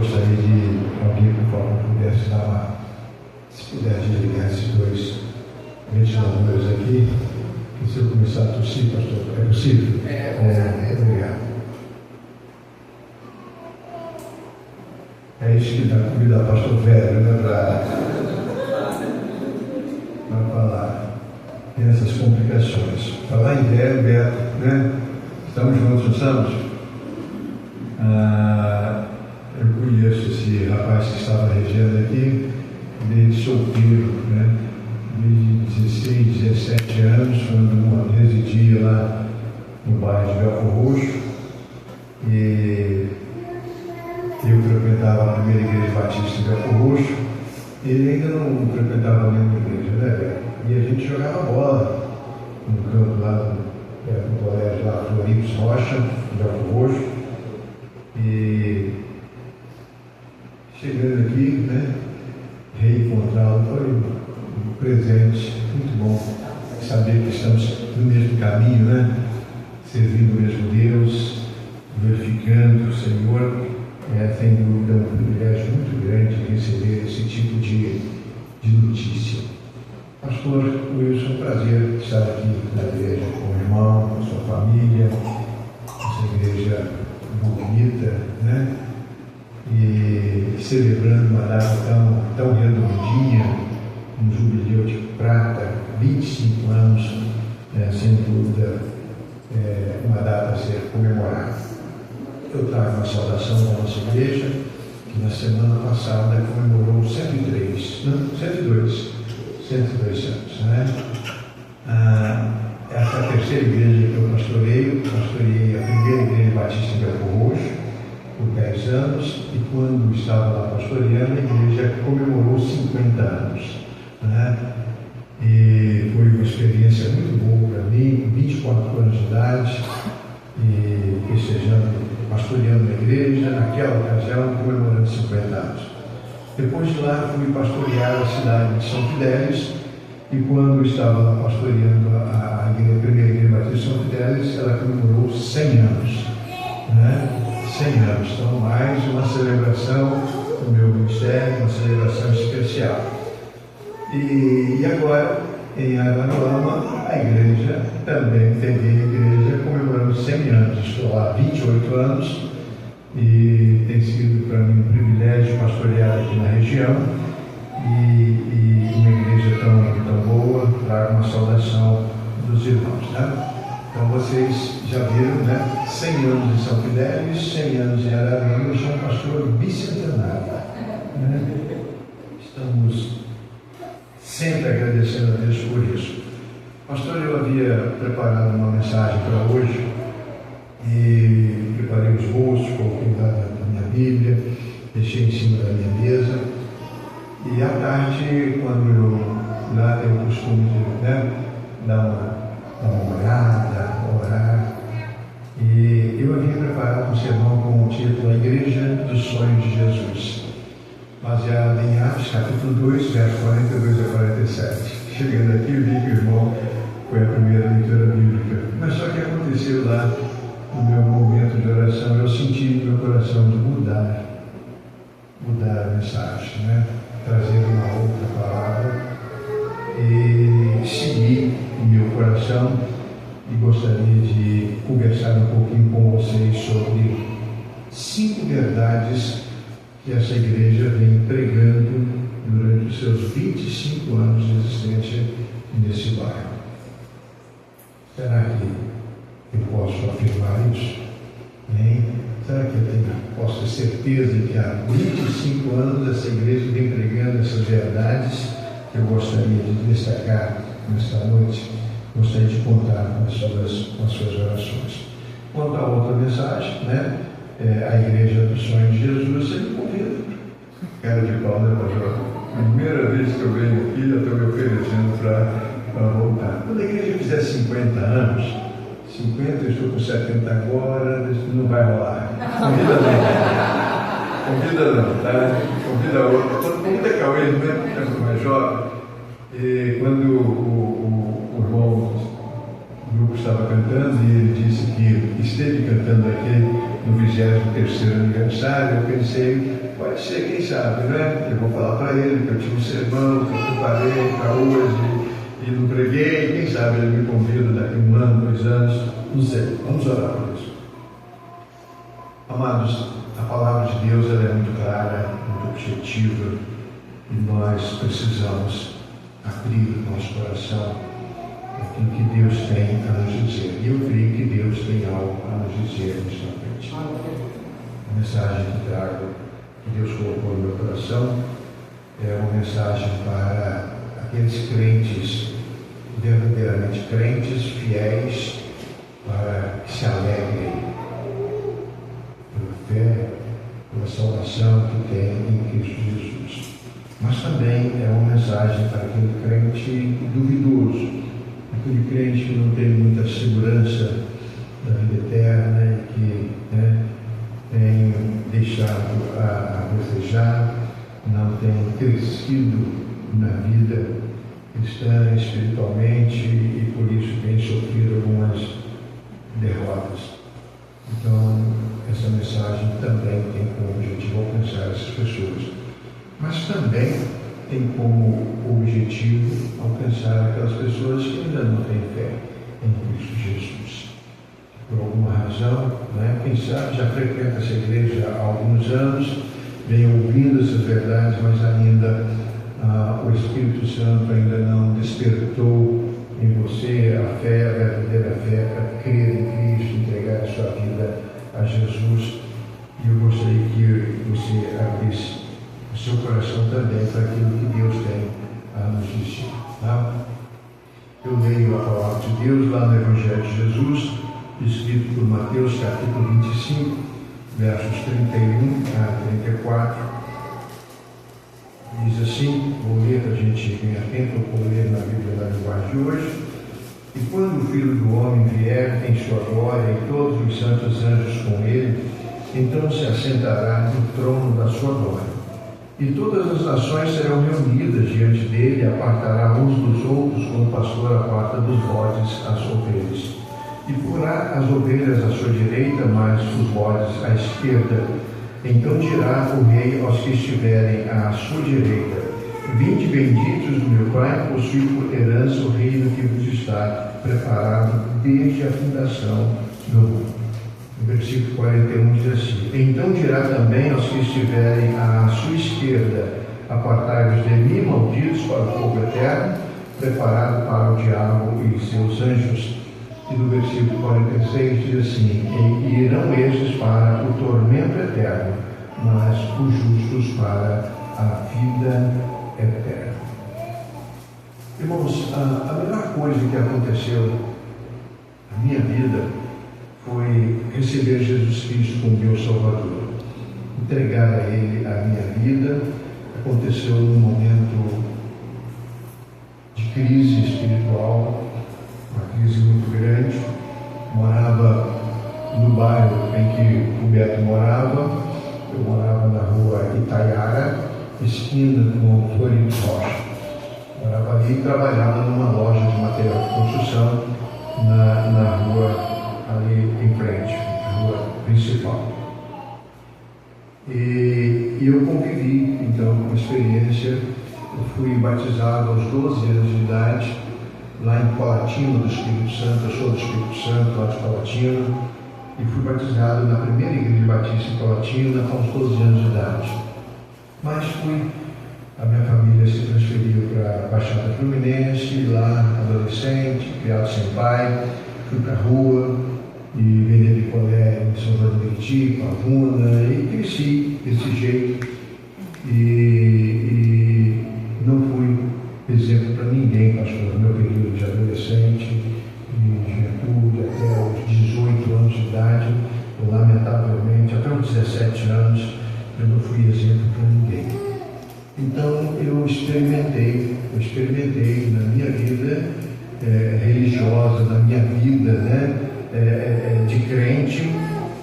Gostaria de alguém, por favor, pudesse dar uma, se puder desligar esses dois ventiladores aqui, que se eu começar a tossir, pastor, é possível? Obrigado. É isso que dá convidar pastor velho, né, para falar. Tem essas complicações. Falar em velho, Beto, né? Estamos juntos, não estamos? Eu conheço esse rapaz que estava regendo aqui, desde solteiro, né? Desde 16, 17 anos, quando residia lá no bairro de Belfor Roxo. E eu frequentava a primeira igreja batista de Belfor Roxo. Ele ainda não frequentava a mesma igreja, né? E a gente jogava bola no campo lá no colégio lá, Floripes Rocha, de Belfor Roxo. E chegando aqui, né, reencontrá-lo foi um presente muito bom. Saber que estamos no mesmo caminho, né? Servindo o mesmo Deus, glorificando o Senhor. Sem dúvida, um privilégio muito grande receber esse tipo de notícia. Pastor Wilson, prazer estar aqui na igreja com o irmão, com a sua família, essa igreja bonita, né? E celebrando uma data tão redondinha, um jubileu de prata, 25 anos, sem dúvida, uma data a ser comemorada. Eu trago uma saudação da nossa igreja, que na semana passada comemorou 102 anos, né? Essa é a terceira igreja que eu pastorei a primeira igreja batista em Belfor Roxo, por 10 anos, e quando estava lá pastoreando, a igreja comemorou 50 anos, né? E foi uma experiência muito boa para mim, com 24 anos de idade, e festejando, pastoreando a igreja, naquela ocasião, comemorando 50 anos. Depois de lá, fui pastorear a cidade de São Fidélis, e quando estava lá pastoreando a primeira igreja batista de São Fidélis, ela comemorou 100 anos, né? 100 anos. Então, mais uma celebração do meu ministério, uma celebração especial. E agora, em Araruama, a igreja também teve a igreja comemorando 100 anos. Estou lá há 28 anos e tem sido para mim um privilégio pastorear aqui na região e uma igreja tão boa. Trago uma saudação dos irmãos, né? Então vocês já viram, né? 100 anos em São Fidélis, 100 anos em Araruama. Eu sou um pastor bicentenário, né? Estamos sempre agradecendo a Deus por isso. Pastor, eu havia preparado uma mensagem para hoje e preparei os bolsos, coloquei lá na minha Bíblia, deixei em cima da minha mesa. E à tarde, quando eu lá tenho o costume de, né, dar uma olhada, orar, e eu havia preparado um sermão com o título A Igreja dos Sonhos de Jesus, baseado em Atos capítulo 2, versos 42 a 47. Chegando aqui, eu vi que o irmão foi a primeira leitura bíblica. Mas só que aconteceu lá, no meu momento de oração, eu senti no meu coração de mudar a mensagem, né? Trazer uma outra palavra e seguir o meu coração, e gostaria de conversar um pouquinho com vocês sobre 5 verdades que essa igreja vem pregando durante os seus 25 anos de existência nesse bairro. Será que eu posso afirmar isso? Hein? Será que eu posso ter certeza que há 25 anos essa igreja vem pregando essas verdades que eu gostaria de destacar nesta noite? Gostaria de contar com as suas orações. Quanto à outra mensagem, né? A Igreja dos Sonhos de Jesus, você me convida. Cara de pau, né, pastor? Primeira vez que eu venho aqui, já estou me oferecendo para voltar. Quando a igreja fizer 50 anos, 50, eu estou com 70 agora, não vai rolar. Convida não, tá? Convida outro. Convida Cauê, né? Mais jovem. E quando o irmão o grupo estava cantando e ele disse que esteve cantando aqui no 23º aniversário. Eu pensei, pode ser, quem sabe, né? Eu vou falar para ele que eu tinha um sermão que eu preparei para hoje e não preguei. Quem sabe ele me convida daqui 1 ano, 2 anos, não sei. Vamos orar por isso. Amados, a palavra de Deus ela é muito clara, muito objetiva e nós precisamos abrir o nosso coração aquilo que Deus tem a nos dizer. E eu creio que Deus tem algo a nos dizer nesta noite. A mensagem que trago, que Deus colocou no meu coração, é uma mensagem para aqueles crentes, verdadeiramente crentes, fiéis, para que se alegrem pela fé, pela salvação que tem em Cristo Jesus. Mas também é uma mensagem para aquele crente duvidoso, aquele crente que não tem muita segurança da vida eterna e que tem deixado a desejar, não tem crescido na vida cristã, espiritualmente, e por isso tem sofrido algumas derrotas. Então, essa mensagem também tem como objetivo alcançar essas pessoas, mas também tem como objetivo alcançar aquelas pessoas que ainda não têm fé em Cristo Jesus. Por alguma razão, quem sabe já frequenta essa igreja há alguns anos, vem ouvindo essas verdades, mas ainda o Espírito Santo ainda não despertou em você a fé, a verdadeira fé, para crer em Cristo, entregar a sua vida a Jesus. E eu gostaria que você abrisse o seu coração também para aquilo que Deus tem a nos dizer. Tá? Eu leio a palavra de Deus lá no Evangelho de Jesus, escrito por Mateus, capítulo 25, versos 31 a 34. Diz assim, vou ler para a gente ganhar tempo, eu vou ler na Bíblia da linguagem de hoje. E quando o Filho do Homem vier em sua glória e todos os santos anjos com ele, então se assentará no trono da sua glória. E todas as nações serão reunidas diante dele, apartará uns dos outros, como o pastor aparta dos bodes as ovelhas. E porá as ovelhas à sua direita, mas os bodes à esquerda. Então dirá o rei aos que estiverem à sua direita: vinde benditos do meu Pai, possui por herança o reino que vos está preparado desde a fundação do mundo. O versículo 41 diz assim: então dirá também aos que estiverem à sua esquerda: apartai-vos de mim, malditos, para o fogo eterno, preparado para o diabo e seus anjos. E no versículo 46 diz assim: e irão estes para o tormento eterno, mas os justos para a vida eterna. Irmãos, a melhor coisa que aconteceu na minha vida foi receber Jesus Cristo como meu Salvador, entregar a Ele a minha vida. Aconteceu num momento de crise espiritual, uma crise muito grande. Morava no bairro em que o Beto morava. Eu morava na rua Itaiara, esquina com Florido Rocha. Morava ali e trabalhava numa loja de material de construção na rua ali em frente, a rua principal. E eu convivi então com a experiência. Eu fui batizado aos 12 anos de idade, lá em Colatina do Espírito Santo. Eu sou do Espírito Santo, lá de Colatina, e fui batizado na primeira igreja batista em Colatina aos 12 anos de idade. Mas a minha família se transferiu para a Baixada Fluminense, e lá, adolescente, criado sem pai, fui para a rua e vender picolé em São João do Meriti, Pavuna, e cresci desse jeito. E não fui exemplo para ninguém, pastor, no meu período de adolescente, de juventude, até os 18 anos de idade. Lamentavelmente, até os 17 anos, eu não fui exemplo para ninguém. Então, eu experimentei na minha vida religiosa, na minha vida de crente,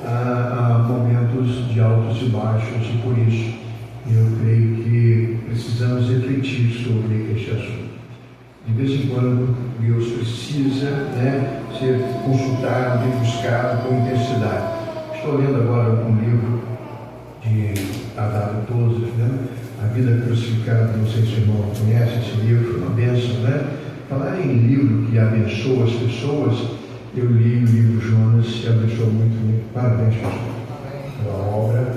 a momentos de altos e baixos, e por isso eu creio que precisamos refletir sobre este assunto. De vez em quando, Deus precisa, né, ser consultado e buscado com intensidade. Estou lendo agora um livro de A.W. Tozer, né? A Vida Crucificada. Não sei se o irmão conhece esse livro, foi uma bênção, né? Falar em livro que abençoa as pessoas, eu li o livro Jonas e abençoou muito. Parabéns, pastor, pela obra.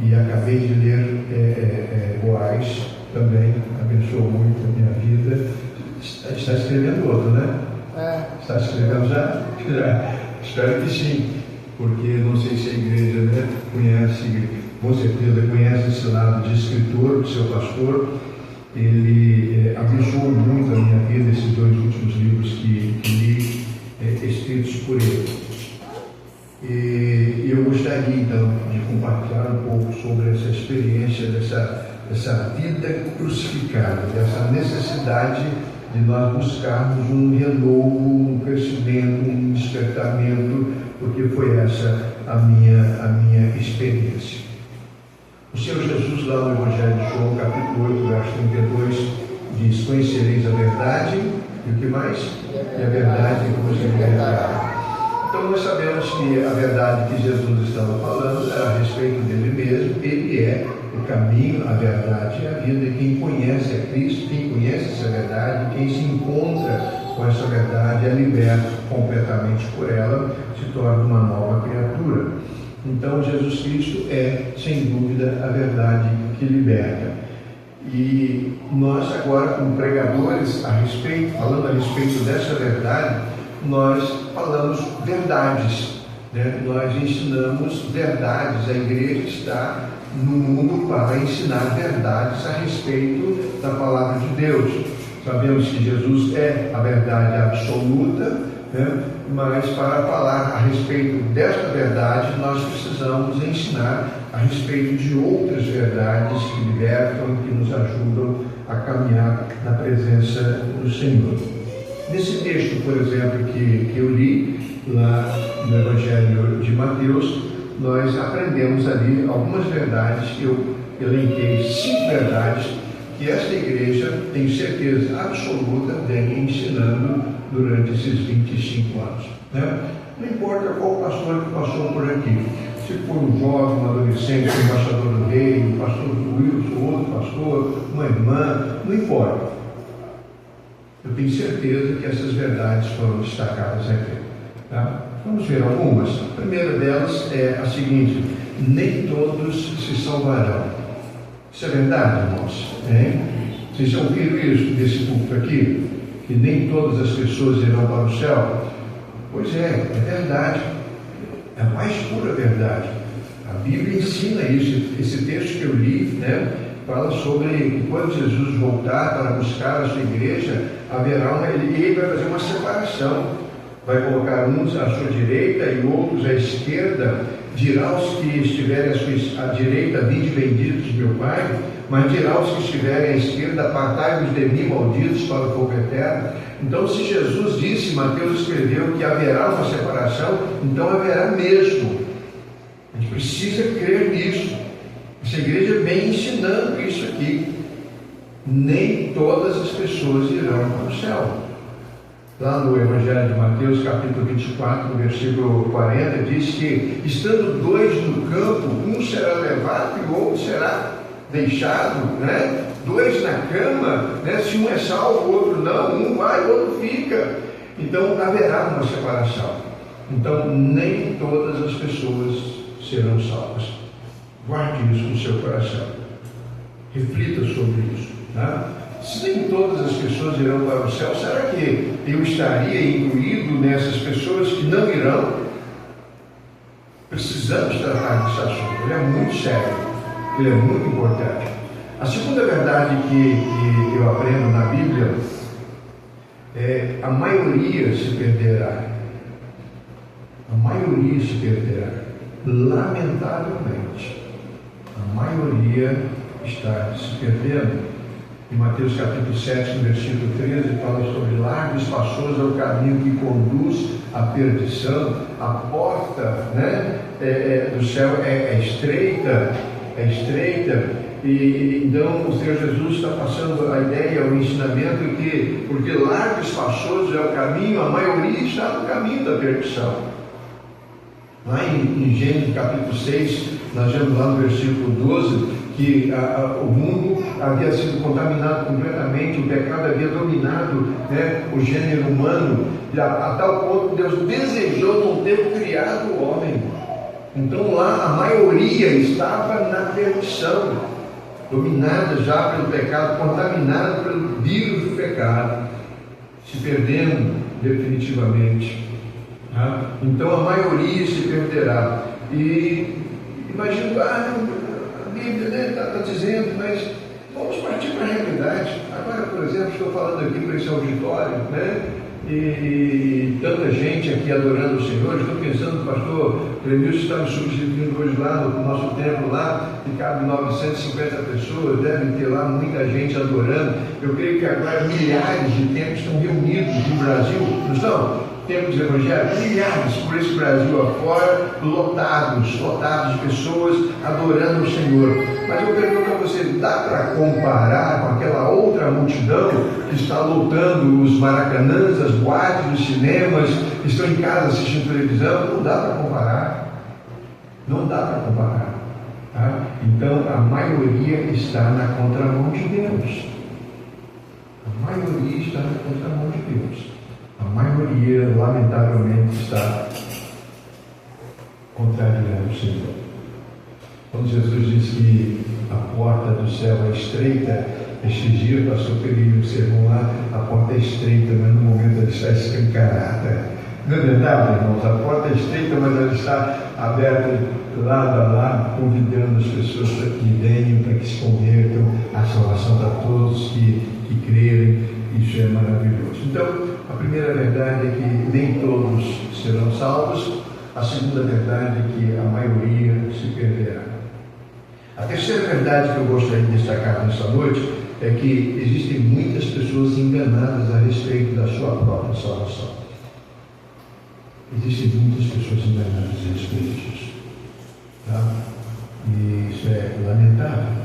E acabei de ler Boaz, também abençoou muito a minha vida. Está escrevendo outro, né? Está escrevendo já? Espero que sim, porque não sei se a igreja, né, conhece, com certeza conhece esse lado de escritor, do seu pastor. Ele abençoou muito a minha vida, esses 2 últimos livros que li, escritos por ele. E eu gostaria então de compartilhar um pouco sobre essa experiência dessa vida crucificada, dessa necessidade de nós buscarmos um renovo, um crescimento, um despertamento, porque foi essa a minha experiência. O Senhor Jesus, lá no Evangelho de João, capítulo 8, verso 32, diz: conhecereis a verdade, e o que mais? E a verdade vos libertará. Então nós sabemos que a verdade que Jesus estava falando era a respeito dele mesmo. Ele é o caminho, a verdade e a vida. E quem conhece a Cristo, quem conhece essa verdade, quem se encontra com essa verdade, é liberto completamente por ela, se torna uma nova criatura. Então Jesus Cristo é, sem dúvida, a verdade que liberta. E nós agora, como pregadores, falando a respeito dessa verdade, nós falamos verdades, né? Nós ensinamos verdades. A igreja está no mundo para ensinar verdades a respeito da palavra de Deus. Sabemos que Jesus é a verdade absoluta, né? Mas para falar a respeito desta verdade, nós precisamos ensinar a respeito de outras verdades que libertam, que nos ajudam a caminhar na presença do Senhor. Nesse texto, por exemplo, que eu li lá no Evangelho de Mateus, nós aprendemos ali algumas verdades. Eu elenquei 5 verdades que esta igreja, tenho certeza absoluta, vem ensinando durante esses 25 anos. Né? Não importa qual pastor que passou por aqui, se for um jovem, um adolescente, um embaixador do rei, um pastor do Wilson, outro pastor, uma irmã, não importa. Eu tenho certeza que essas verdades foram destacadas aqui. Tá? Vamos ver algumas. A primeira delas é a seguinte: nem todos se salvarão. Isso é verdade, irmãos? Hein? Vocês já ouviram isso desse púlpito aqui? Que nem todas as pessoas irão para o céu? Pois é verdade. É a mais pura verdade. A Bíblia ensina isso. Esse texto que eu li, né, fala sobre que quando Jesus voltar para buscar a sua igreja, ele vai fazer uma separação. Vai colocar uns à sua direita e outros à esquerda. Dirá aos que estiverem à direita: vinde benditos de meu Pai. Mas dirá aos que estiverem à esquerda: apartai-vos de mim, malditos, para o fogo eterno. Então, se Jesus disse, Mateus escreveu, que haverá uma separação, então haverá mesmo. A gente precisa crer nisso. Essa igreja vem ensinando isso aqui. Nem todas as pessoas irão para o céu. Lá no Evangelho de Mateus, capítulo 24, versículo 40, diz que, estando 2 no campo, um será levado e o outro será deixado, né? 2 na cama, né? Se um é salvo, o outro não, um vai, o outro fica. Então haverá uma separação. Então nem todas as pessoas serão salvas. Guarde isso no seu coração. Reflita sobre isso, tá? Se nem todas as pessoas irão para o céu, será que eu estaria incluído nessas pessoas que não irão? Precisamos tratar desse assunto. Ele é muito sério, ele é muito importante. A segunda verdade que eu aprendo na Bíblia é: a maioria se perderá. A maioria se perderá. Lamentavelmente, a maioria está se perdendo. Em Mateus capítulo 7, no versículo 13, fala sobre: largo e espaçoso é o caminho que conduz à perdição. A porta, né, do céu é estreita, E então o Senhor Jesus está passando a ideia, o ensinamento que, porque largo e espaçoso é o caminho, a maioria está no caminho da perdição. Lá em Gênesis capítulo 6, nós vemos lá no versículo 12, que o mundo havia sido contaminado completamente, o pecado havia dominado, né, o gênero humano, a tal ponto que Deus desejou não ter criado o homem. Então lá a maioria estava na perdição, dominada já pelo pecado, contaminada pelo vírus do pecado, se perdendo definitivamente. Então a maioria se perderá. E imagino, a Bíblia está dizendo, mas vamos partir para a realidade. Agora, por exemplo, estou falando aqui para esse auditório, né? E tanta gente aqui adorando o Senhor. Estou pensando, pastor Clemilson está me substituindo hoje lá no nosso templo lá, que cabe 950 pessoas, devem ter lá muita gente adorando. Eu creio que agora milhares de templos estão reunidos no Brasil, não estão? Templos evangélicos, milhares por esse Brasil afora, lotados de pessoas adorando o Senhor. Mas eu pergunto a você, dá para comparar com aquela outra multidão que está lotando os maracanãs, as boates, os cinemas, que estão em casa assistindo televisão? Não dá para comparar. Não dá para comparar. Tá? Então a maioria está na contramão de Deus. A maioria está na contramão de Deus. A maioria, lamentavelmente, está contrariando o Senhor. Quando Jesus disse que a porta do céu é estreita, estes dias, pastor Pereira, observam lá, a porta é estreita, mas no momento ela está escancarada. Não é verdade, irmãos? A porta é estreita, mas ela está aberta lado a lado, convidando as pessoas para que venham, para que se convertam. A salvação para todos que crerem. Isso é maravilhoso. Então, a primeira verdade é que nem todos serão salvos. A segunda verdade é que a maioria se perderá. A terceira verdade que eu gostaria de destacar nesta noite é que existem muitas pessoas enganadas a respeito da sua própria salvação. Existem muitas pessoas enganadas a respeito disso. Tá? E isso é lamentável.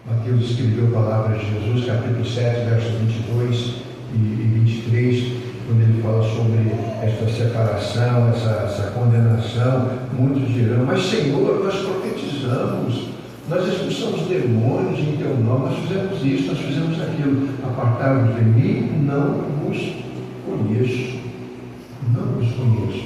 Mateus escreveu palavras de Jesus, capítulo 7, versos 22 e 23, quando ele fala sobre esta separação, essa condenação. Muitos dirão, mas Senhor, nós profetizamos, nós expulsamos demônios em teu nome, nós fizemos isso, nós fizemos aquilo. Apartai-vos de mim, não vos conheço. Não vos conheço.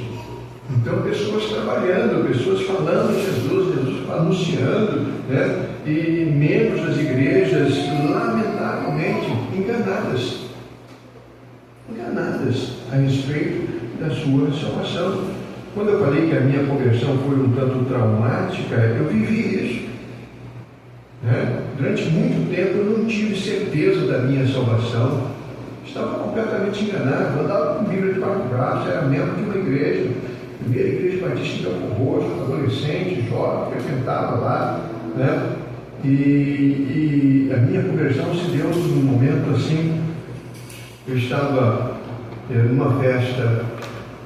Então, pessoas trabalhando, pessoas falando de Jesus anunciando, né? E membros das igrejas, lamentavelmente, enganadas a respeito da sua salvação. Quando eu falei que a minha conversão foi um tanto traumática, eu vivi isso. Né? Durante muito tempo eu não tive certeza da minha salvação. Estava completamente enganado, eu andava com Bíblia de quatro braços, era membro de uma igreja, primeira igreja batista em Campo Roxo, adolescente, jovem, frequentava lá, né? E a minha conversão se deu num momento assim. Eu estava numa festa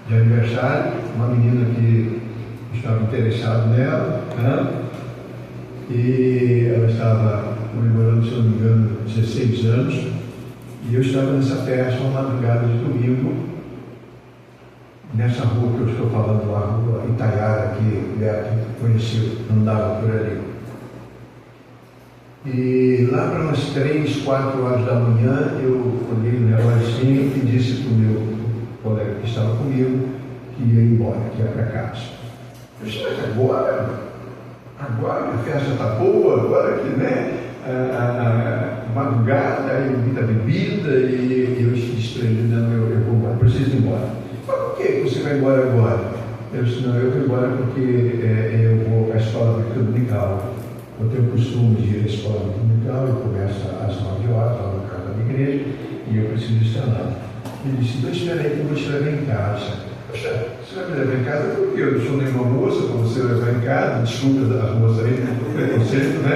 de aniversário, uma menina que estava interessado nela, né? E ela estava comemorando, se eu não me engano, 16 anos, e eu estava nessa festa uma madrugada de domingo, nessa rua que eu estou falando, a rua Itaiara, que Beto conheceu, andava por ali. E lá para umas 3, 4 horas da manhã, eu olhei no reloginho e disse para o meu colega que estava comigo que ia embora, que ia para casa. Eu disse, mas agora a festa está boa, agora que, né, a madrugada, aí muita bebida, e eu disse para ele, não, eu vou embora, preciso ir embora. Mas por que você vai embora agora? Eu disse, não, eu vou embora porque eu vou à escola dominical. Eu tenho o costume de ir à escola dominical, eu começo às 9 horas, lá na casa da igreja, e eu preciso estar lá. Ele disse, então espera aí que eu vou te levar em casa. Poxa, você vai me levar em casa porque eu não sou nenhuma moça para você levar em casa, desculpa das moças aí, por preconceito, né?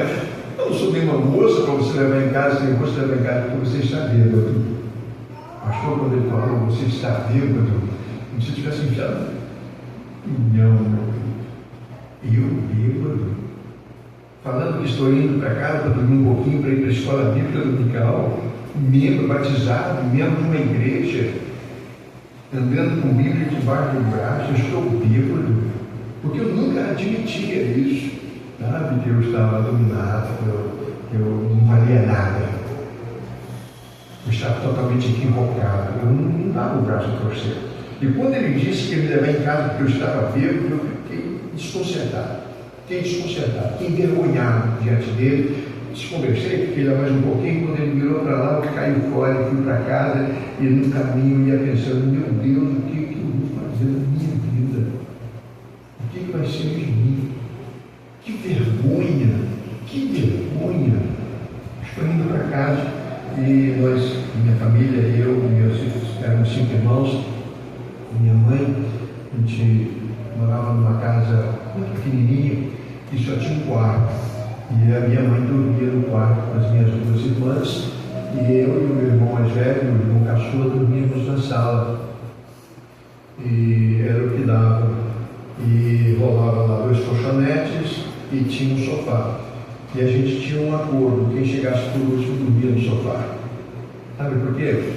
Eu não sou nenhuma moça para você levar em casa, eu vou te levar em casa porque você está bêbado. Pastor, quando ele falou, você está bêbado, como se tivesse enfiado um pinhão no meu peito. Eu bêbado? falando que estou indo para casa para dormir um pouquinho, para ir para a escola bíblica dominical, membro batizado, membro de uma igreja, andando com Bíblia debaixo do braço, eu estou bêbado, porque eu nunca admitia isso, sabe? Que eu estava dominado, eu não valia nada, eu estava totalmente equivocado, eu não dava o braço a torcer. E quando ele disse que ia me levar em casa porque eu estava bêbado, eu fiquei desconcertado, fiquei envergonhado diante dele. Conversei, fiquei lá mais um pouquinho, quando ele virou para lá, eu caí fora e fui para casa, e no caminho eu ia pensando, meu Deus, o que eu vou fazer na minha vida? O que vai ser de mim? Que vergonha! Estou indo para casa e nós, minha família, eu e meus filhos, éramos 5 irmãos, minha mãe, a gente morava numa casa muito pequenininha e só tinha um quarto. E a minha mãe dormia no quarto com as minhas 2 irmãs, e eu e o meu irmão mais velho, o irmão caçula, dormíamos na sala. E era o que dava. E rolava lá 2 colchonetes e tinha um sofá. E a gente tinha um acordo, quem chegasse por último dormia no sofá. Sabe por quê?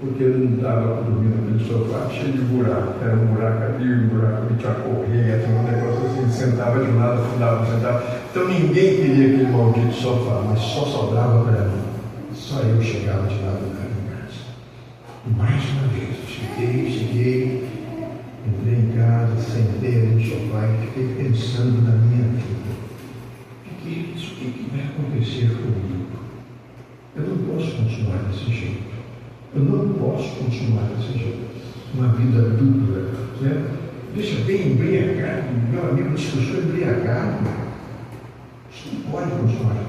Porque eu não estava dormindo no sofá cheio de buraco. Era um buraco ali, um buraco ali, tinha correia, tinha um negócio assim, sentava de um lado, afundava, sentava. Então ninguém queria aquele maldito sofá, mas só sobrava para mim. Só eu chegava de lado em casa. E mais uma vez, cheguei, entrei em casa, sentei no sofá e fiquei pensando na minha vida. O que vai acontecer comigo? Eu não posso continuar desse jeito. Uma vida dupla, né? Deixa bem embriagado, meu amigo disse que eu sou embriagado. Isso não pode continuar.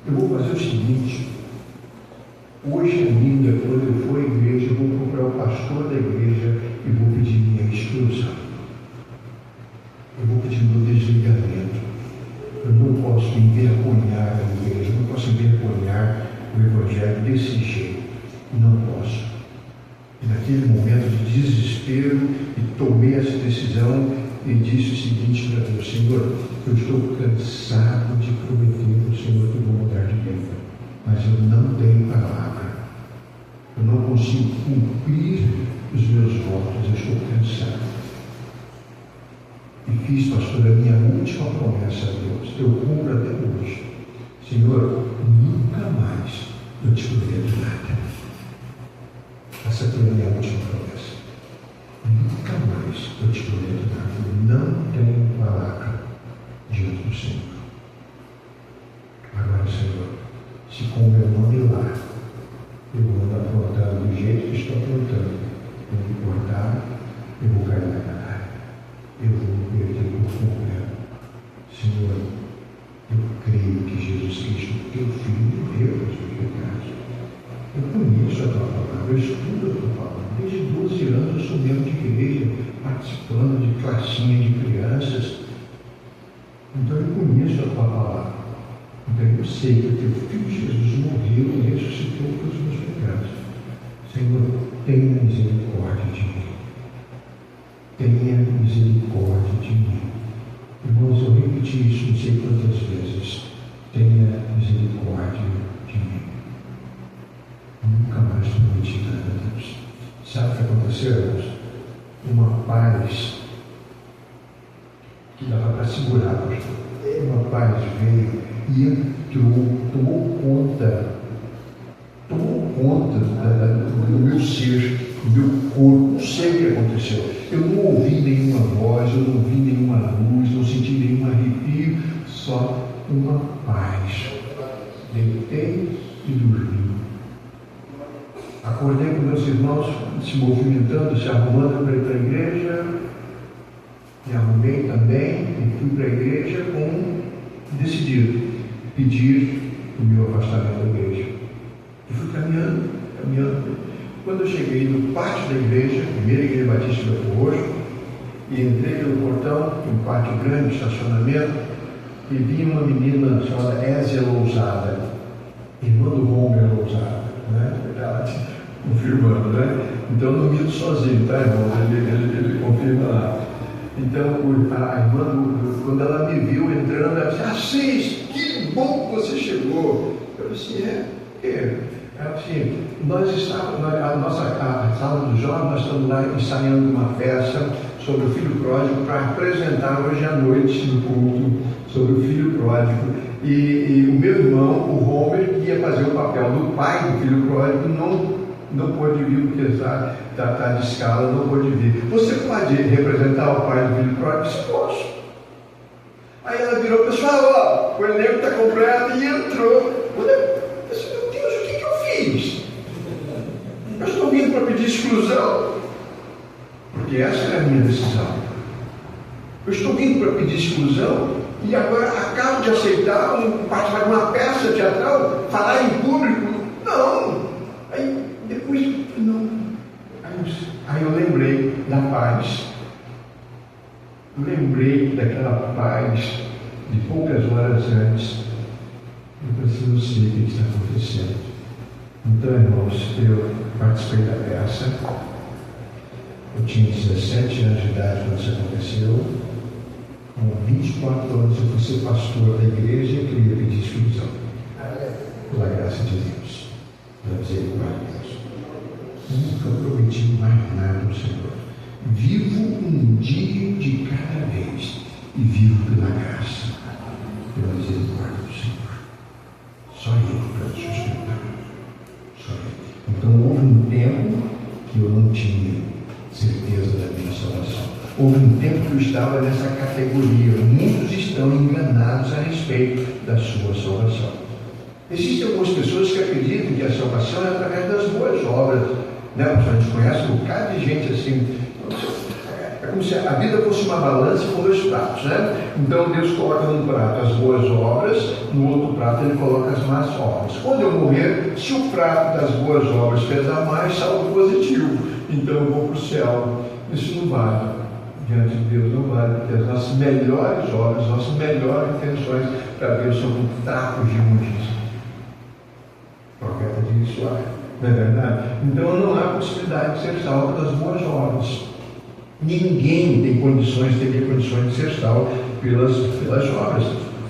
Eu vou fazer o seguinte, hoje ainda, quando eu for à igreja, eu vou procurar o pastor da igreja e vou pedir minha exclusão. Eu vou pedir meu desligamento. Eu não posso envergonhar a igreja, eu não posso envergonhar o evangelho desse jeito. Não posso. E naquele momento de desespero, e tomei essa decisão e disse o seguinte para Deus: Senhor, eu estou cansado de prometer ao Senhor que eu vou mudar de vida, mas eu não tenho palavra. Eu não consigo cumprir os meus votos, eu estou cansado. E fiz, pastor, a minha última promessa a Deus. Eu cumpro até hoje. Senhor, nunca mais eu te prometo nada. Essa foi a minha última promessa. Nunca mais eu te prometo nada. Eu não tenho palavra diante do Senhor. Agora, Senhor, se com o meu nome lá, eu ando aprontando do jeito que estou aprontando, eu vou me cortar, eu vou cair na cara, eu vou perder por completo. Senhor, eu creio que Jesus Cristo, teu Filho, morreu pelos meus pecados. Eu conheço a tua palavra, eu estudo a tua palavra. Desde 12 anos eu sou membro de igreja, participando de classinha de crianças. Então eu conheço a tua palavra. Então eu sei que o teu Filho Jesus morreu e ressuscitou pelos meus pecados. Senhor, tenha misericórdia de mim. Tenha misericórdia de mim. Irmãos, eu repeti isso não sei quantas vezes. Tenha misericórdia de mim. Nunca mais prometi nada a Deus. Sabe o que aconteceu, irmãos? Uma paz que dava para segurar, pastor. Uma paz veio e entrou, tomou conta do meu ser, do meu corpo. Não sei o que aconteceu. Eu não ouvi nenhuma voz, eu não vi nenhuma luz, não senti nenhum arrepio, só uma paz. Deitei e dormi. Acordei com meus irmãos se movimentando, se arrumando para ir para a igreja. Me arrumei também e fui para a igreja decidido pedir o meu afastamento da igreja. E fui caminhando. Quando eu cheguei no pátio da igreja, primeira igreja batista de Belfor Roxo, e entrei pelo portão, um pátio grande, estacionamento, e vi uma menina chamada Ésia Lousada, irmã do Romer Lousada, né? Verdade, confirmando, né? Então eu não minto sozinho, tá, irmão? Ele confirma lá. Então, a irmã, quando ela me viu entrando, ela disse: Assis, que bom que você chegou. Eu disse: Ela disse: nós estávamos, a sala dos jovens, nós estamos lá ensaiando uma festa sobre o filho pródigo para apresentar hoje à noite no culto sobre o filho pródigo. E o meu irmão, o Homer, que ia fazer o papel do pai do filho pródigo, não pôde vir, porque está de escala, não pôde vir. Você pode representar o pai do filho pródigo? Eu disse: posso. Aí ela virou: pessoal, o elenco está completo, e entrou. Eu disse: meu Deus, o que eu fiz? Eu estou vindo para pedir exclusão, porque essa é a minha decisão. Eu estou vindo para pedir exclusão e agora acabo de aceitar participar de uma peça teatral, falar em público. Não. Aí depois, não. Aí eu lembrei da paz. Lembrei daquela paz de poucas horas antes. Eu pensei: não sei o que está acontecendo. Então, irmãos, eu participei da peça. Eu tinha 17 anos de idade quando isso aconteceu. Com 24 anos eu fui ser pastor da igreja e queria pedir exclusão. Pela graça de Deus, pela misericórdia de Deus. Nunca prometi mais nada ao Senhor. Vivo um dia de cada vez e vivo pela graça, pela misericórdia do Senhor. Só Ele para sustentar. Só Ele. Então houve um tempo que eu não tinha certeza da minha salvação. Houve um tempo que eu estava nessa categoria. Muitos estão enganados a respeito da sua salvação. Existem algumas pessoas que acreditam que a salvação é através das boas obras. Né? A gente conhece um bocado de gente assim. É como se a vida fosse uma balança com dois pratos, né? Então Deus coloca num prato as boas obras, no outro prato Ele coloca as más obras. Quando eu morrer, se o prato das boas obras pesar mais, saldo positivo. Então eu vou para o céu. Isso não vale. Diante de Deus não vale, porque as nossas melhores obras, nossas melhores intenções para Deus são como trapos de imundícia. O profeta diz isso, não é verdade? Então não há possibilidade de ser salvo das boas obras. Ninguém tem condições, teria condições de ser salvo pelas obras.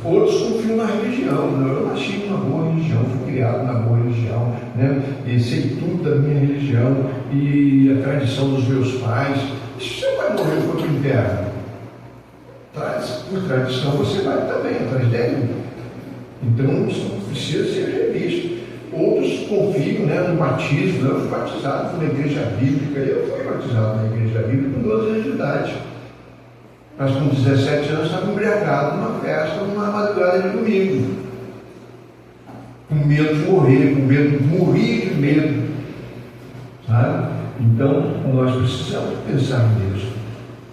Outros confiam na religião. Eu nasci numa boa religião, fui criado na boa religião, né? E sei tudo da minha religião e a tradição dos meus pais. Se você vai morrer e for para o inferno, por tradição você vai também atrás dele. Então isso precisa ser revisto. Outros confiam, né, no batismo. Eu fui batizado na igreja bíblica. Eu fui batizado na igreja bíblica com 12 anos de idade. Mas com 17 anos estava embriagado numa festa, numa madrugada de domingo. Com medo de morrer, morria de medo. Sabe? Então, nós precisamos pensar nisso.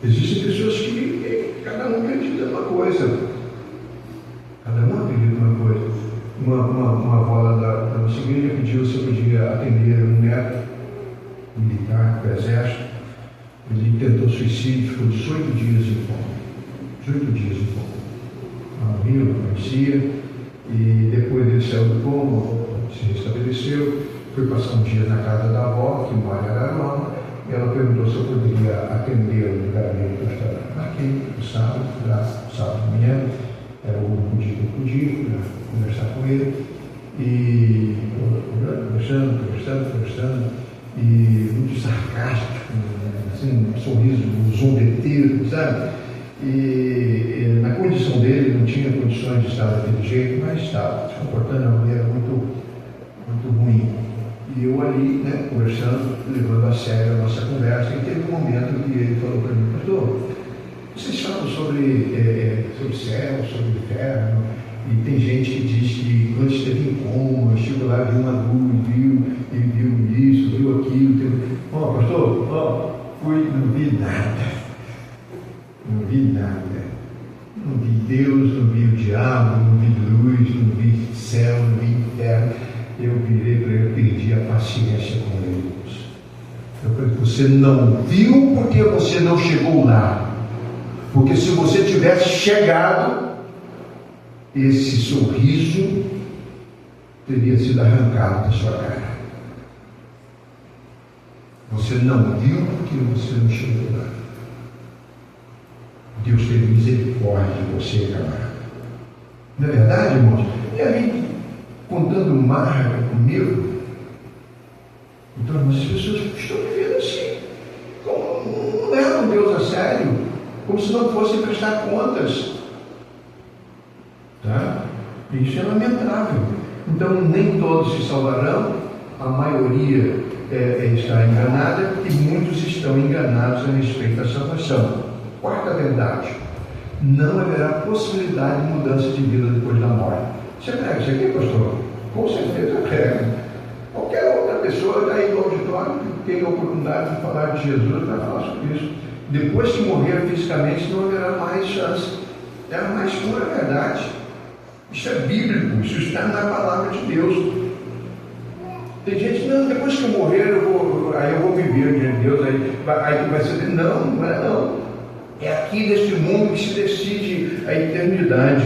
Existem pessoas que cada um acredita numa coisa. Cada um acredita numa coisa. Uma avó lá da nossa igreja pediu se eu podia atender um neto militar do exército. Ele tentou suicídio, ficou 18 dias em coma. 18 dias em coma. Não morreu, não conhecia. E depois ele saiu do coma, se restabeleceu. Fui passar um dia na casa da avó, que mora em Ararama, e ela perguntou se eu poderia atender o lugar dele que eu estava. Marquei no sábado de manhã, era o único dia que eu podia, para conversar com ele. E conversando, e muito sarcástico, assim, um sorriso, um zombeteiro, sabe? E na condição dele, não tinha condições de estar daquele jeito, mas estava se comportando de uma maneira muito, muito ruim. E eu ali, né, conversando, levando a sério a nossa conversa, e teve um momento que ele falou para mim: pastor, vocês falam sobre céu, sobre inferno, e tem gente que diz que quando esteve em coma, chegou lá, viu uma luz, viu isso, viu aquilo. Pastor, não vi nada. Não vi nada. Não vi Deus, não vi o diabo, não vi luz, não vi céu, não vi inferno. Eu virei para ele, perdi a paciência com ele. Eu falei: você não viu porque você não chegou lá. Porque se você tivesse chegado, esse sorriso teria sido arrancado da sua cara. Você não viu porque você não chegou lá. Deus teve misericórdia de você, camarada. Não é verdade, irmãos? E ali, contando marca comigo, então as pessoas estão vivendo assim, como não levam Deus a sério, como se não fossem prestar contas. Tá? Isso é lamentável. Então, nem todos se salvarão, a maioria está enganada e muitos estão enganados a respeito da salvação. Quarta verdade: não haverá possibilidade de mudança de vida depois da morte. Você prega isso aqui, pastor? Com certeza eu prego. Qualquer outra pessoa daí no auditório que tenha a oportunidade de falar de Jesus vai falar sobre isso. Depois que morrer fisicamente, não haverá mais chance. É a mais pura verdade. Isso é bíblico, isso está na palavra de Deus. Tem gente que, não, depois que eu morrer, eu vou viver diante de Deus, aí vai ser. Não, não é não. É aqui neste mundo que se decide a eternidade.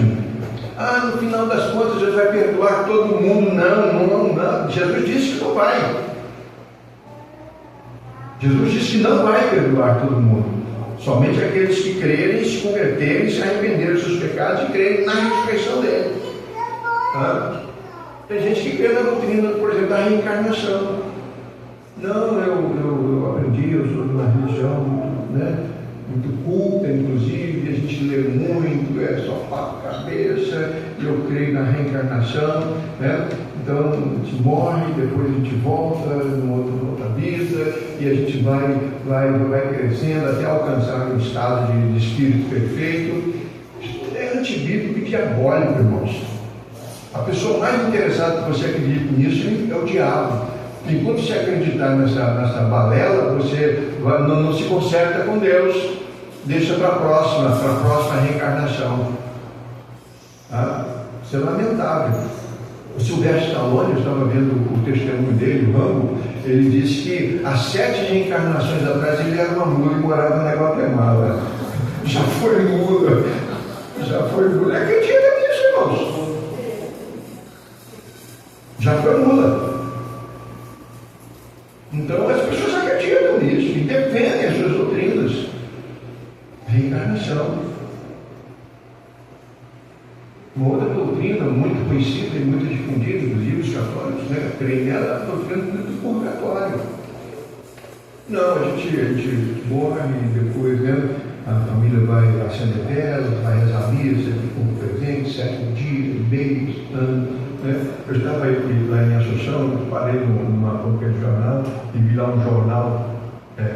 No final das contas, Jesus vai perdoar todo mundo. Não. Jesus disse que não vai. Jesus disse que não vai perdoar todo mundo. Somente aqueles que crerem, se converterem, se arrependerem dos seus pecados e crerem na ressurreição dele. Tem gente que crê na doutrina, por exemplo, da reencarnação. Não, eu aprendi, eu sou de uma religião muito culta, inclusive, a gente lê muito, é só papo cabeça, e eu creio na reencarnação, né? Então a gente morre, depois a gente volta numa outra vida, e a gente vai crescendo até alcançar um estado de espírito perfeito. Isso é antibíblico e diabólico, irmãos. A pessoa mais interessada que você acredite nisso é o diabo. Enquanto você acreditar nessa balela, você não se conserta com Deus. Deixa para a próxima reencarnação. Isso é lamentável. O Sylvester Stallone, eu estava vendo o testemunho dele, o Rambo, ele disse que há 7 reencarnações atrás ele era uma mula e morava na Guatemala. Já foi mula. Acredita nisso, irmãos? Já foi mula. Então as pessoas acreditam nisso e defendem as suas doutrinas. Reencarnação. Uma outra doutrina muito conhecida e muito difundida, inclusive os católicos, creem nela, é a doutrina do purgatório. Não, a gente morre e depois, a família vai acender vela, vai rezar a missa, como presente, 7 dias, mês, ano. Eu estava lá em Assunção, parei numa banca de jornal e vi lá um jornal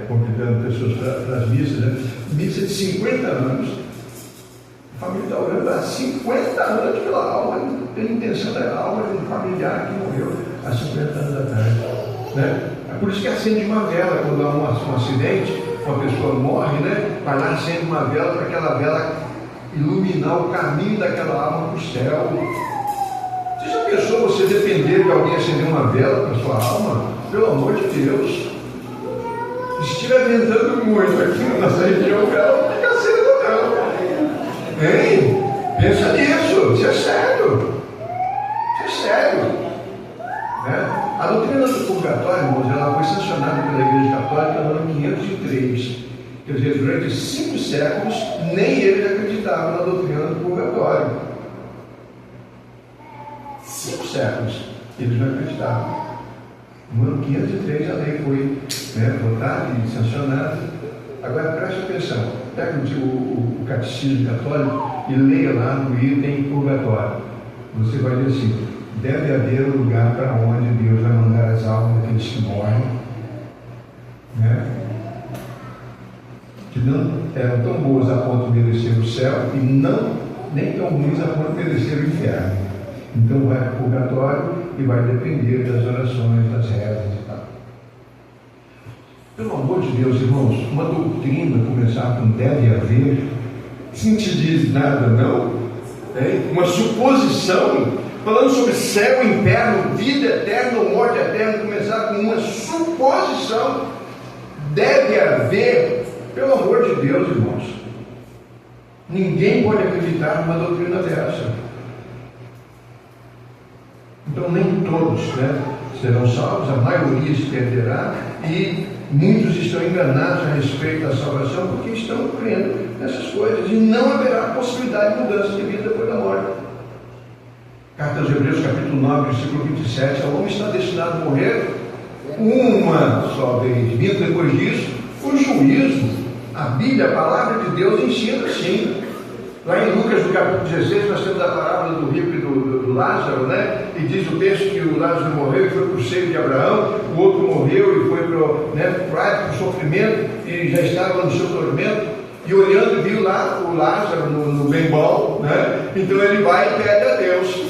convidando pessoas para as missas, missa de 50 anos. A família está orando há 50 anos pela alma, tem intenção da alma de um familiar que morreu há 50 anos atrás. É por isso que acende uma vela quando há um acidente, uma pessoa morre, vai lá, acende uma vela para aquela vela iluminar o caminho daquela alma para o céu. Você já pensou você depender de alguém acender uma vela para a sua alma? Pelo amor de Deus. E se estiver ventando muito aqui na nossa região, ela não fica acesa não. Hein? Pensa nisso, isso é sério. A doutrina do purgatório, irmãos, ela foi sancionada pela Igreja Católica no ano 503. Quer dizer, durante 5 séculos, nem eles acreditavam na doutrina do purgatório. 5 séculos, eles não acreditavam. No ano 503 a lei foi votada e sancionada. Agora preste atenção, pega o catecismo católico e leia lá no item purgatório. Você vai dizer assim: deve haver um lugar para onde Deus vai mandar as almas daqueles que morrem, que não eram tão boas a ponto de merecer o céu e nem tão ruins a ponto de merecer o inferno. Então vai para o purgatório e vai depender das orações, das rezas e tal. Pelo amor de Deus, irmãos, uma doutrina começar com deve haver, isso não te diz nada, não? Uma suposição, falando sobre céu, inferno, vida eterna ou morte eterna, começar com uma suposição. Deve haver, pelo amor de Deus, irmãos. Ninguém pode acreditar numa doutrina dessa. Então nem todos serão salvos, a maioria se perderá, e Muitos estão enganados a respeito da salvação porque estão crendo nessas coisas, e não haverá possibilidade de mudança de vida depois da morte. Carta aos Hebreus, capítulo 9, versículo 27, o homem está destinado a morrer uma só vez. Vindo depois disso, o juízo. A Bíblia, a palavra de Deus, ensina assim. Lá em Lucas, no capítulo 16, nós temos a parábola do rico e do Lázaro, né? E diz o texto que o Lázaro morreu e foi para o seio de Abraão, o outro morreu e foi para o sofrimento e já estava no seu tormento, e olhando viu lá o Lázaro no bem-bom, né? Então ele vai e pede a Deus,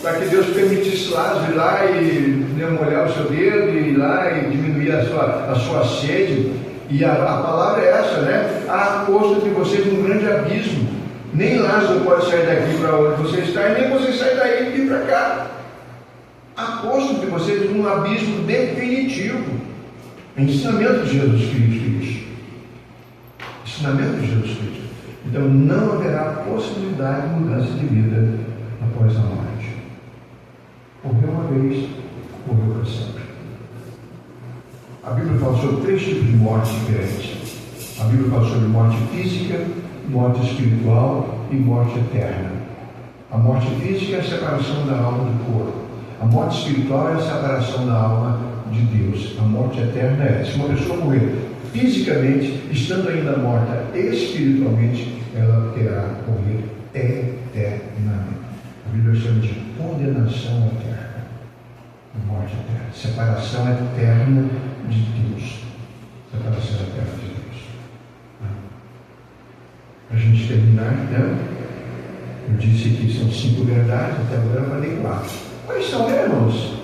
para que Deus permitisse Lázaro ir lá e molhar o seu dedo, e ir lá e diminuir a sua sede. E a palavra é essa, né? Há posto de vocês um grande abismo. Nem Lázaro pode sair daqui para onde você está, e nem você sai daí e vir para cá. Há posto de vocês um abismo definitivo. Ensinamento de Jesus Cristo, isso. Ensinamento de Jesus Cristo. Então não haverá possibilidade de mudança de vida após a morte. Morreu uma vez, morreu para sempre. A Bíblia fala sobre 3 tipos de morte diferentes. A Bíblia fala sobre morte física, morte espiritual e morte eterna. A morte física é a separação da alma do corpo. A morte espiritual é a separação da alma de Deus. A morte eterna é: se uma pessoa morrer fisicamente, estando ainda morta espiritualmente, ela terá que morrer eternamente. A Bíblia chama de condenação eterna. A morte eterna. Separação eterna de Deus. Separação eterna de Deus. Para a gente terminar, né? Eu disse que são 5 verdades, até agora eu falei 4. Quais são, né, irmãos?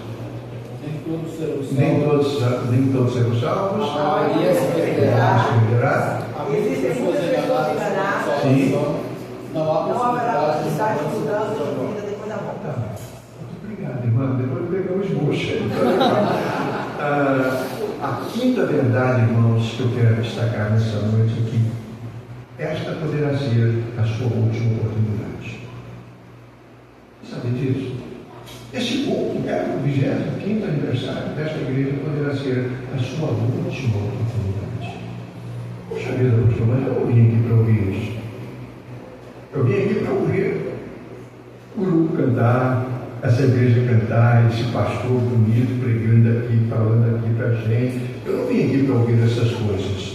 Nem todos serão salvos. A maioria se perderá. Existem muitas pessoas enganadas. Sim. Não haverá possibilidade de mudança de vida depois da morte. Tá. Muito obrigado, irmã. Depois pegamos esboço. A 5ª verdade, irmãos, que eu quero destacar nessa noite é que esta poderá ser a sua última oportunidade. Você sabe disso? Esse culto, o 25º aniversário desta igreja, poderá ser a sua última oportunidade. Poxa vida, pastor, mas eu vim aqui para ouvir isso. Eu vim aqui para ouvir o grupo cantar, essa igreja cantar, esse pastor bonito pregando aqui, falando aqui para a gente. Eu não vim aqui para ouvir essas coisas.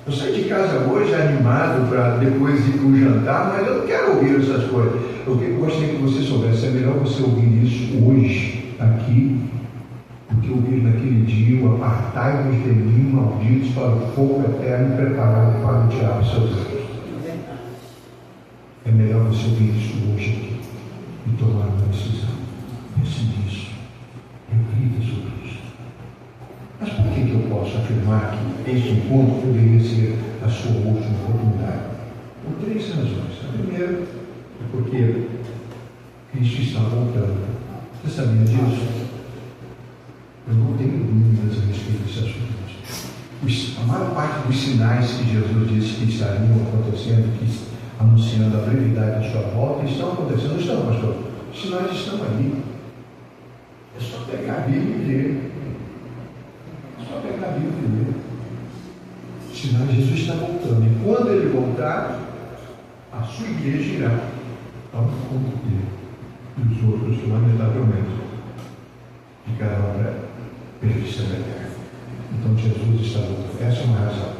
Eu saí de casa hoje animado para depois ir para o jantar, mas eu não quero ouvir essas coisas. Eu gostaria que você soubesse, é melhor você ouvir isso hoje, aqui, do que ouvir naquele dia: o apartai-vos de mim, malditos, para o fogo eterno preparado para o diabo e seus anjos. É melhor você ouvir isso hoje aqui e tomar uma decisão. Pense nisso. Reflita sobre isso. Mas por que eu posso afirmar que este encontro poderia ser a sua última oportunidade? Por 3 razões. A primeira é porque Cristo está voltando. Você sabia disso? Eu não tenho dúvidas a respeito desse assunto. A maior parte dos sinais que Jesus disse que estariam acontecendo, anunciando a brevidade da sua volta, estão acontecendo. Não estão, pastor? Os sinais estão ali. É só pegar a Bíblia e ler. É só pegar a Bíblia e ler. Os sinais, Jesus está voltando. E quando ele voltar, a sua igreja irá ao encontro dele. E os outros, lamentavelmente, ficarão para perdição eterna. Então Jesus está voltando. Essa é uma razão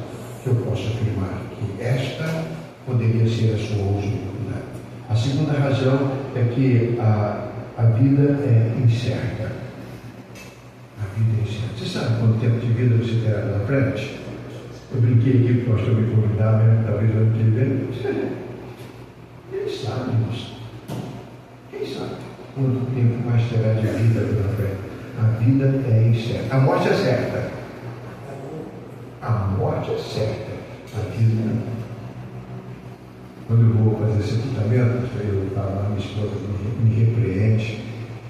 que eu posso afirmar que esta poderia ser a sua última oportunidade. A segunda razão é que a vida é incerta. A vida é incerta. Você sabe quanto tempo de vida você terá na frente? Eu brinquei aqui porque o pastor me convidava, né? Talvez eu não tivesse. Quem sabe, irmãos? Quem sabe quanto tempo mais terá de vida pela frente? A vida é incerta. A morte é certa. A morte é certa. A vida não. Quando eu vou fazer esse sepultamento, eu falo, a minha esposa me repreende.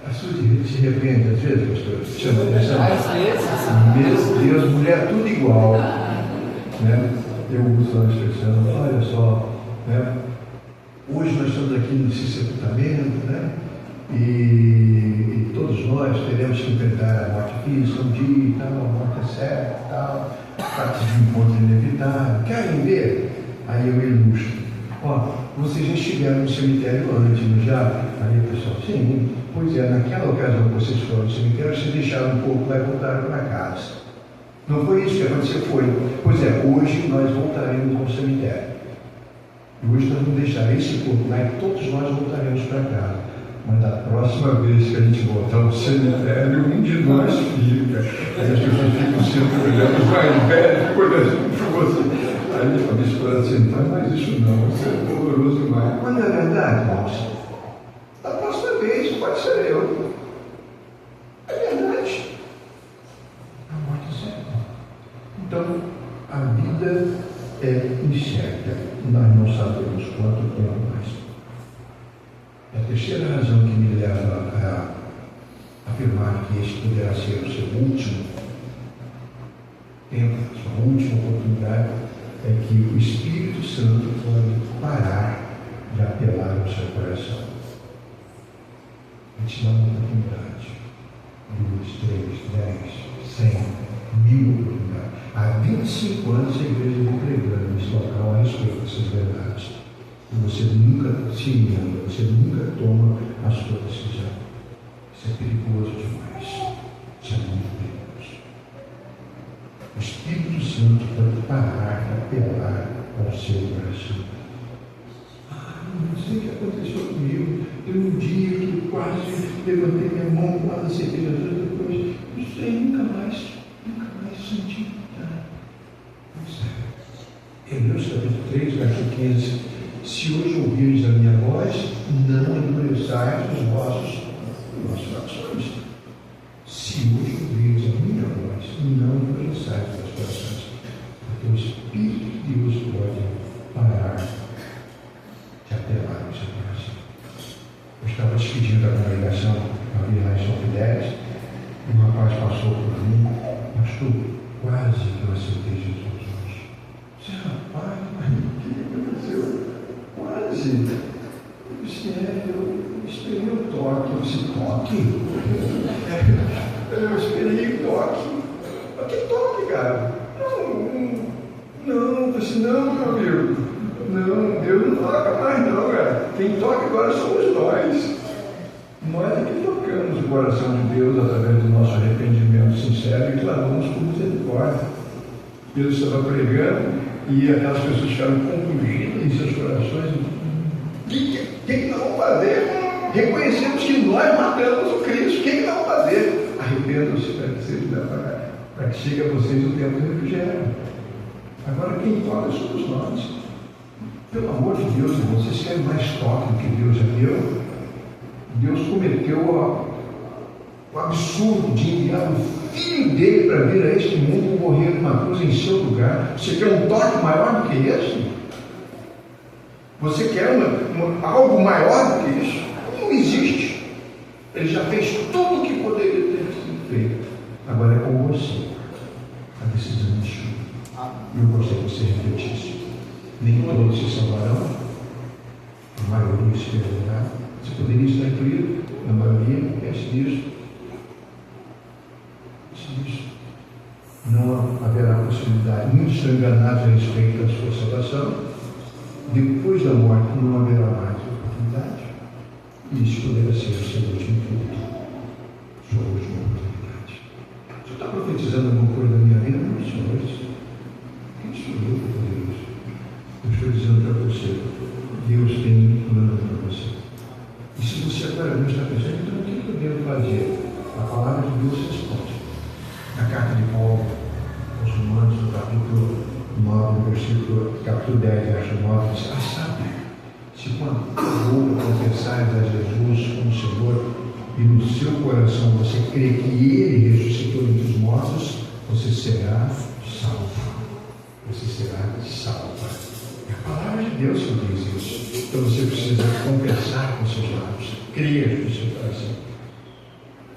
A sua direita se repreende às vezes, pastor? Chama atenção? Meu Deus, mulher tudo igual. Né? Eu uso a expressão, olha só, né? Hoje nós estamos aqui nesse sepultamento, né? E todos nós nós teremos que enfrentar a morte física um dia e tal, a morte é certa e tal, partes de encontro inevitável. Querem ver? Aí eu ilustro. Ó, vocês já estiveram no cemitério antes, não já? Aí o pessoal, sim, pois é, naquela ocasião que vocês foram no cemitério, vocês deixaram um pouco lá e voltaram para casa. Não foi isso que aconteceu, foi. Pois é, hoje nós voltaremos ao cemitério. E hoje nós vamos deixar esse corpo lá e todos nós voltaremos para casa. Mas da próxima vez que a gente voltar ao cemitério, um de nós fica. Aí as pessoas ficam sempre olhando, os mais velhos ficam olhando para você. Aí a minha esposa assim, não faz mais isso não, isso é doloroso demais. Mas não é verdade, irmãos? Da próxima vez pode ser eu. É verdade. A morte é certa. Então, a vida é incerta. Nós não sabemos quanto tempo mais. A terceira razão que me leva a afirmar que este poderá ser o seu último tempo, sua última oportunidade, é que o Espírito Santo pode parar de apelar ao seu coração. A gente dá uma oportunidade. 2, 3, 10, 100, 1000 oportunidades. Há 25 anos a igreja vem pregando nesse local a respeito dessas verdades. E você nunca se lembra, você nunca toma a sua decisão. Isso é perigoso demais. Isso é muito perigoso. O Espírito Santo pode parar de apelar ao seu coração. Não sei o que aconteceu comigo. Teve um dia que eu quase levantei minha mão para a cerveja, depois, não sei, nunca mais senti nada. Hebreus capítulo 3, verso 15. Se hoje ouvirdes a minha voz, não endureçais os vossos corações. Se hoje ouvirdes a minha voz, não endureçais os vossos corações. Porque o Espírito de Deus pode parar de apelar ao seu coração. Eu estava despedindo da congregação ali lá em São Fidélis, e um rapaz passou por mim, pastor, quase que eu aceitei Jesus hoje. Você, rapaz, mas o que aconteceu? Quase. Eu disse, eu esperei o toque. Eu disse, toque? Eu esperei o toque. Mas que toque, cara? Não, eu disse, não, meu amigo. Não, Deus não toca mais não, cara. Quem toca agora somos nós. Nós é que tocamos o coração de Deus através do nosso arrependimento sincero e clamamos por misericórdia. Deus estava pregando e aquelas pessoas ficaram compungidas em seus corações. O que nós vamos fazer? Reconhecemos que nós matamos o Cristo. O que nós vamos fazer? Arrependam-se para que chegue a vocês o tempo do refrigério. Agora quem toca somos nós. Pelo amor de Deus, irmãos, vocês querem mais toque do que Deus já deu? Deus cometeu o absurdo de enviar o Filho dele para vir a este mundo e morrer numa cruz em seu lugar. Você quer um toque maior do que esse? Você quer algo maior do que isso? Não existe. Ele já fez tudo o que poderia ter sido feito. Agora é com você. A decisão é sua. E eu gostaria que você refletisse. Nem todos se salvarão, a maioria se perderá. Você poderia estar incluído na maioria, pense nisso. Não haverá possibilidade. Muitos são enganados a respeito da sua salvação. Depois da morte não haverá mais oportunidade. E isso poderá ser o seu último fruto, sua última oportunidade. Você está profetizando alguma coisa da minha vida? Não, Senhor. Quem sou eu, poderoso? Eu estou dizendo para você, Deus tem um plano para você. E se você agora não está pensando, então o que eu devo fazer? A palavra de Deus responde. Na carta de Paulo aos Romanos, no capítulo 9, capítulo 10, verso 9, diz, sabe, se com a boca confessares a Jesus como Senhor e no seu coração você crê que Ele ressuscitou entre os mortos, você será salvo. Você será salvo. É a palavra de Deus que diz isso. Então você precisa confessar com seus lábios, crer no seu coração.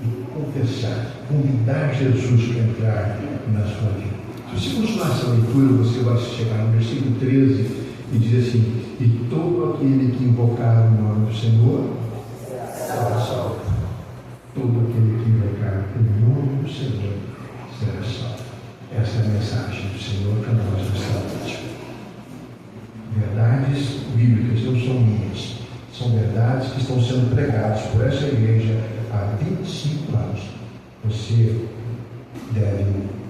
E confessar, convidar Jesus para entrar na sua vida. Se você continuar essa leitura, você vai chegar no versículo 13 e diz assim: e todo aquele que invocar o nome do Senhor será salvo. Todo aquele que invocar é a mensagem do Senhor para nós nesta noite. Verdades bíblicas não são minhas, são verdades que estão sendo pregadas por essa igreja há 25 anos. Você deve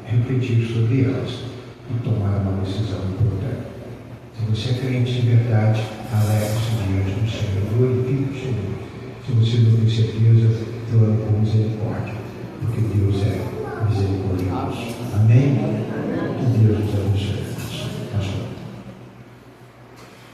refletir sobre elas e tomar uma decisão importante. Se você é crente de verdade, alegre-se diante do Senhor, glorifique o Senhor. Se você não tem certeza, clame com misericórdia.